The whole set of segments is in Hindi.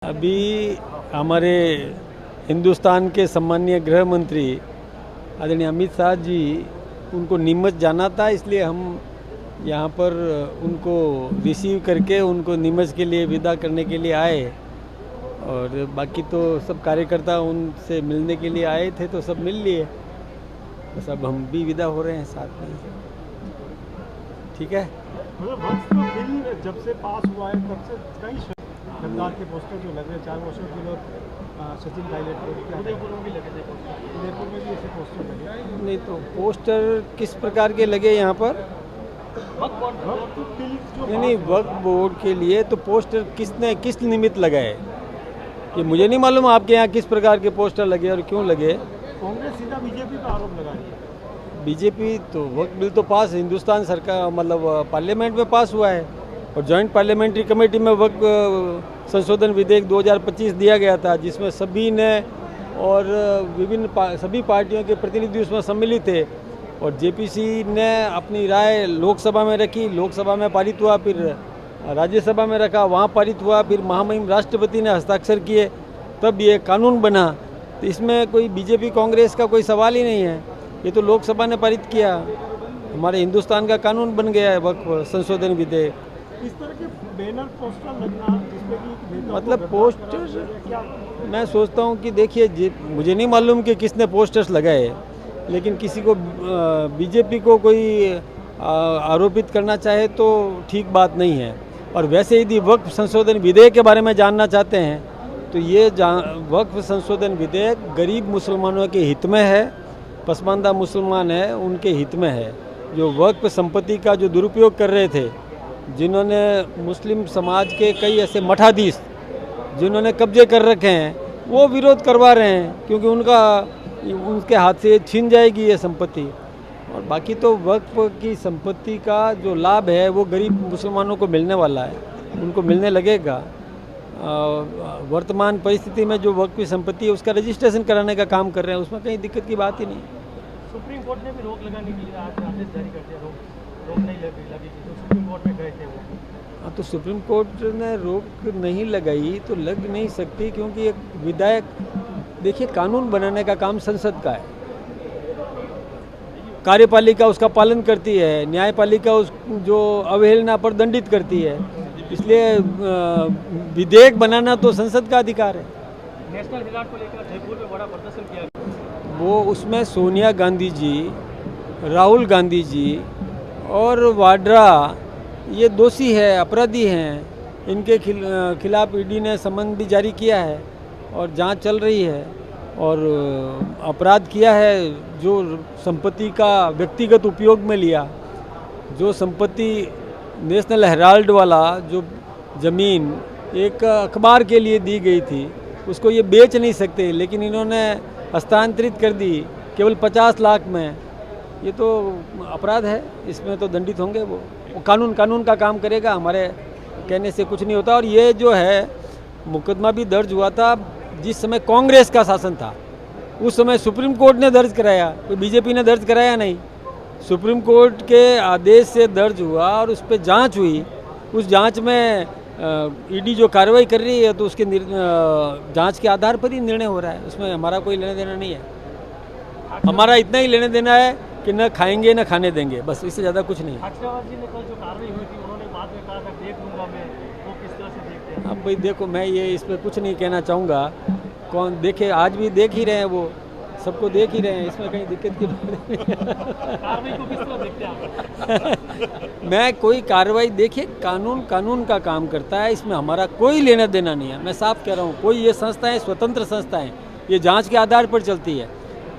अभी हमारे हिंदुस्तान के सम्मानीय गृह मंत्री आदरणीय अमित शाह जी उनको नीमच जाना था, इसलिए हम यहाँ पर उनको रिसीव करके उनको नीमच के लिए विदा करने के लिए आए। और बाकी तो सब कार्यकर्ता उनसे मिलने के लिए आए थे तो सब मिल लिए, बस अब हम भी विदा हो रहे हैं साथ में। ठीक है। मतलब वक्त तो बिल जब से पास हुआ है तब से कई सरकार के पोस्टर जो लगे, चाहे वो अशोक गहलोत सचिन पायलट उदयपुर में भी लगे थे, उदयपुर में भी ऐसे पोस्टर लगे। नहीं तो पोस्टर किस प्रकार के लगे यहाँ पर? नहीं, वक्फ बोर्ड के लिए तो पोस्टर किस निमित्त लगाए ये मुझे नहीं मालूम। आपके यहाँ किस प्रकार के पोस्टर लगे और क्यों लगे? कांग्रेस सीधा बीजेपी पर आरोप लगा रही है। बीजेपी तो वक्फ बिल तो पास हिंदुस्तान सरकार मतलब पार्लियामेंट में पास हुआ है और जॉइंट पार्लियामेंट्री कमेटी में वक्फ संशोधन विधेयक 2025 दिया गया था, जिसमें सभी ने और सभी पार्टियों के प्रतिनिधि उसमें सम्मिलित थे। और जेपीसी ने अपनी राय लोकसभा में रखी, लोकसभा में पारित हुआ, फिर राज्यसभा में रखा, वहाँ पारित हुआ, फिर महामहिम राष्ट्रपति ने हस्ताक्षर किए, तब ये कानून बना। तो इसमें कोई बीजेपी कांग्रेस का कोई सवाल ही नहीं है, ये तो लोकसभा ने पारित किया, हमारे हिंदुस्तान का कानून बन गया है वक्फ संशोधन विधेयक। इस तरह के बैनर पोस्टर लगना जिसमें कि मतलब पोस्टर मैं सोचता हूँ कि देखिए मुझे नहीं मालूम कि किसने पोस्टर्स लगाए, लेकिन किसी को बीजेपी को कोई आरोपित करना चाहे तो ठीक बात नहीं है। और वैसे यदि वक्फ संशोधन विधेयक के बारे में जानना चाहते हैं तो ये वक्फ संशोधन विधेयक गरीब मुसलमानों के हित में है, पसमानदा मुसलमान है उनके हित में है। जो वक्फ संपत्ति का जो दुरुपयोग कर रहे थे, जिन्होंने मुस्लिम समाज के कई ऐसे मठाधीश जिन्होंने कब्जे कर रखे हैं, वो विरोध करवा रहे हैं क्योंकि उनके हाथ से छीन जाएगी ये संपत्ति। और बाकी तो वक्फ की संपत्ति का जो लाभ है वो गरीब मुसलमानों को मिलने वाला है, उनको मिलने लगेगा। वर्तमान परिस्थिति में जो वक्फ की संपत्ति है उसका रजिस्ट्रेशन कराने का काम कर रहे हैं, उसमें कहीं दिक्कत की बात ही नहीं। सुप्रीम कोर्ट ने भी रोक लगाने के लिए आदेश जारी कर दिया, रोक नहीं लगी थी तो सुप्रीम कोर्ट में गए थे वो। हाँ, तो सुप्रीम कोर्ट ने रोक नहीं लगाई तो लग नहीं सकती, क्योंकि एक विधायक, देखिए कानून बनाने का काम संसद का है, कार्यपालिका उसका पालन करती है, न्यायपालिका उस जो अवहेलना पर दंडित करती है, इसलिए विधेयक बनाना तो संसद का अधिकार है। नेशनल हेराल्ड को लेकर जयपुर में बड़ा प्रदर्शन किया गया, वो उसमें सोनिया गांधी जी, राहुल गांधी जी और वाड्रा ये दोषी है, अपराधी हैं, इनके खिलाफ ईडी ने समन भी जारी किया है और जांच चल रही है। और अपराध किया है जो संपत्ति का व्यक्तिगत उपयोग में लिया, जो संपत्ति नेशनल हेराल्ड वाला जो ज़मीन एक अखबार के लिए दी गई थी उसको ये बेच नहीं सकते, लेकिन इन्होंने हस्तांतरित कर दी केवल 50 लाख में। ये तो अपराध है, इसमें तो दंडित होंगे वो कानून का काम करेगा, हमारे कहने से कुछ नहीं होता। और ये जो है मुकदमा भी दर्ज हुआ था जिस समय कांग्रेस का शासन था, उस समय सुप्रीम कोर्ट ने दर्ज कराया, कोई बीजेपी ने दर्ज कराया नहीं। सुप्रीम कोर्ट के आदेश से दर्ज हुआ और उस पर जांच हुई, उस जांच में ईडी जो कार्रवाई कर रही है तो उसके जांच के आधार पर ही निर्णय हो रहा है, उसमें हमारा कोई लेना देना नहीं है। हमारा इतना ही लेने देना है कि न खाएंगे न खाने देंगे, बस, इससे ज़्यादा कुछ नहीं है। जी ने कल जो कार्रवाई हुई थी उन्होंने बाद में कहा था देख लूँगा मैं, वो किस तरह से देखते हैं? अब भाई देखो, मैं ये इस पर कुछ नहीं कहना चाहूँगा, कौन देखे, आज भी देख ही रहे हैं, वो सबको देख ही रहे हैं, इसमें कहीं दिक्कत की बात नहीं है। कार्रवाई को किस तरह देखते हैं आप? मैं कोई कार्रवाई, देखिए कानून का काम करता है, इसमें हमारा कोई लेना देना नहीं है। मैं साफ कह रहा हूँ, कोई ये संस्थाएं स्वतंत्र संस्थाएं, ये जांच के आधार पर चलती है,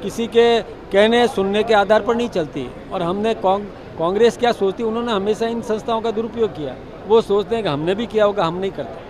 किसी के कहने सुनने के आधार पर नहीं चलती। और हमने कांग्रेस क्या सोचती, उन्होंने हमेशा इन संस्थाओं का दुरुपयोग किया, वो सोचते हैं कि हमने भी किया होगा, हम नहीं करते।